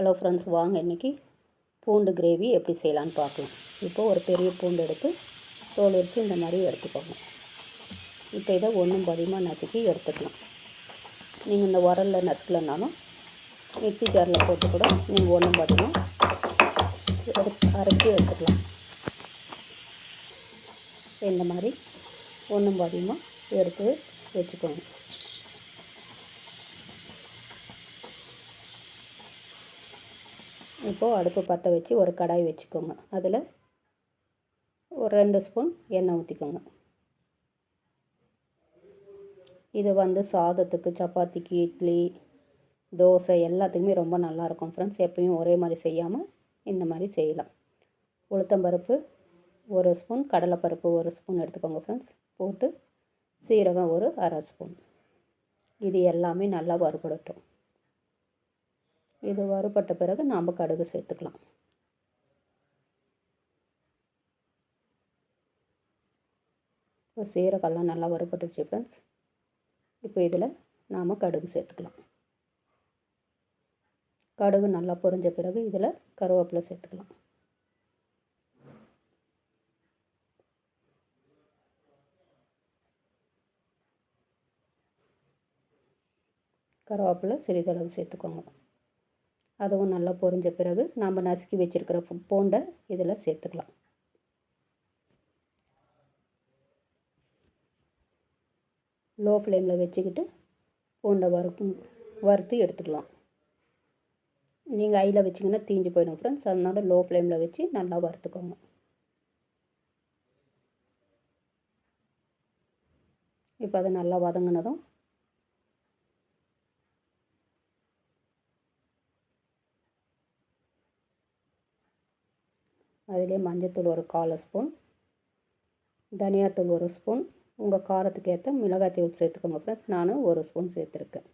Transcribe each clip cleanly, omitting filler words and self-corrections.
Hello friends, வாங்க இன்றைக்கி பூண்டு கிரேவி எப்படி செய்யலான்னு பார்க்கலாம். இப்போது ஒரு பெரிய பூண்டு எடுத்து தோல் வச்சு இந்த மாதிரி எடுத்துக்கோங்க. இப்போ இதை ஒன்றும் பாதியமாக நசுக்கி எடுத்துக்கலாம். நீங்கள் இந்த உரலில் நசுக்கலைனாலும் மிக்ஸி ஜாரில் போட்டு கூட நீங்கள் ஒன்றும் பாதியமாக அரைச்சி எடுத்துக்கலாம். இந்த மாதிரி ஒன்றும் பாதியமாக எடுத்து வச்சுக்கோங்க. இப்போது அடுப்பு பற்ற வச்சு ஒரு கடாய் வச்சுக்கோங்க. அதில் ஒரு 2 ஸ்பூன் எண்ணெய் ஊற்றிக்கோங்க. இது சாதத்துக்கு, சப்பாத்திக்கு, இட்லி, தோசை எல்லாத்துக்குமே ரொம்ப நல்லாயிருக்கும் ஃப்ரெண்ட்ஸ். எப்பயும் ஒரே மாதிரி செய்யாமல் இந்த மாதிரி செய்யலாம். உளுத்தம்பருப்பு 1 ஸ்பூன், கடலைப்பருப்பு 1 ஸ்பூன் எடுத்துக்கோங்க ஃப்ரெண்ட்ஸ். போட்டு சீரகம் ஒரு 1/2 ஸ்பூன். இது எல்லாமே நல்லா வறுபடட்டும். இது வறுபட்ட பிறகு நாம் கடுகு சேர்த்துக்கலாம். இப்போ சீரகம்லாம் நல்லா வறுபட்டுருச்சு ஃப்ரெண்ட்ஸ். இப்போ இதில் நாம் கடுகு சேர்த்துக்கலாம். கடுகு நல்லா பொரிஞ்ச பிறகு இதில் கருவேப்பிலை சேர்த்துக்கலாம். கருவேப்பிலை சிறிதளவு சேர்த்துக்கோங்க. அதுவும் நல்லா பொரிஞ்ச பிறகு நாம் நசுக்கி வச்சுருக்கிற பூண்டை இதில் சேர்த்துக்கலாம். லோ ஃப்ளேமில் வச்சுக்கிட்டு பூண்டை வறுத்து எடுத்துக்கலாம். நீங்கள் ஹையில் வச்சிங்கன்னா தீஞ்சு போயிடும் ஃப்ரெண்ட்ஸ். அதனால் லோ ஃப்ளேமில் வச்சு நல்லா வறுத்துக்கோங்க. இப்போ அதை நல்லா வதங்கினதும் அதிலே மஞ்சள்தூள் ஒரு 1/4 ஸ்பூன், தனியாத்தூள் 1 ஸ்பூன், உங்கள் காரத்துக்கு ஏற்ற மிளகாய்த்தூள் சேர்த்துக்கோங்க ஃப்ரெண்ட்ஸ். நான் 1 ஸ்பூன் சேர்த்துருக்கேன்.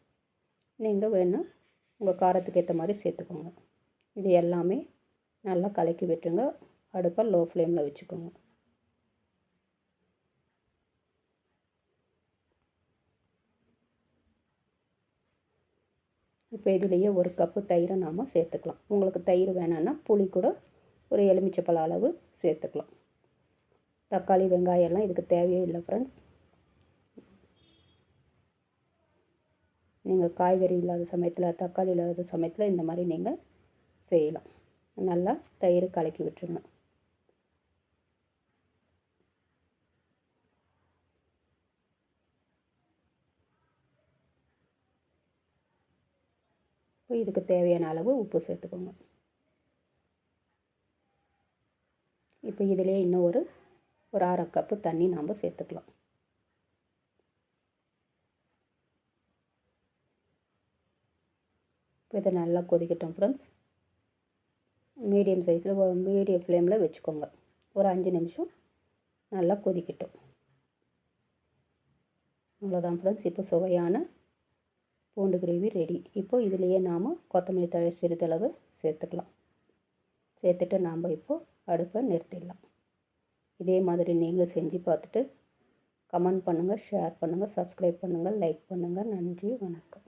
நீங்கள் வேணால் உங்கள் காரத்துக்கு ஏற்ற மாதிரி சேர்த்துக்கோங்க. இது எல்லாமே நல்லா கலக்கி விட்டுருங்க. அடுப்பை லோ ஃப்ளேமில் வச்சுக்கோங்க. இப்போ இதுலேயே 1 கப்பு தயிரை நாம் சேர்த்துக்கலாம். உங்களுக்கு தயிர் வேணான்னா புளி கூட ஒரு எலுமிச்சைப்பழ அளவு சேர்த்துக்கலாம். தக்காளி, வெங்காயம் எல்லாம் இதுக்கு தேவையே இல்லை ஃப்ரெண்ட்ஸ். நீங்கள் காய்கறி இல்லாத சமயத்தில், தக்காளி இல்லாத சமயத்தில் இந்த மாதிரி நீங்கள் செய்யலாம். நல்லா தயிர் கலக்கி விட்டுருங்க. இப்போ இதுக்கு தேவையான அளவு உப்பு சேர்த்துக்கோங்க. இப்போ இதிலே இன்னும் ஒரு 1/2 கப்பு தண்ணி நாம் சேர்த்துக்கலாம். இப்போ இதை நல்லா கொதிக்கட்டும் ஃப்ரெண்ட்ஸ். மீடியம் ஃப்ளேமில் வச்சுக்கோங்க. ஒரு 5 நிமிஷம் நல்லா கொதிக்கட்டும். அவ்வளோதான் ஃப்ரெண்ட்ஸ். இப்போ சுவையான பூண்டு கிரேவி ரெடி. இப்போ இதிலேயே நாம் கொத்தமல்லி தழை சிறிதளவு சேர்த்துக்கலாம். சேர்த்துட்டு நாம் இப்போது அடுப்பை நிறுத்திடலாம். இதே மாதிரி நீங்களும் செஞ்சு பார்த்துட்டு கமெண்ட் பண்ணுங்கள், ஷேர் பண்ணுங்கள், சப்ஸ்கிரைப் பண்ணுங்கள், லைக் பண்ணுங்கள். நன்றி, வணக்கம்.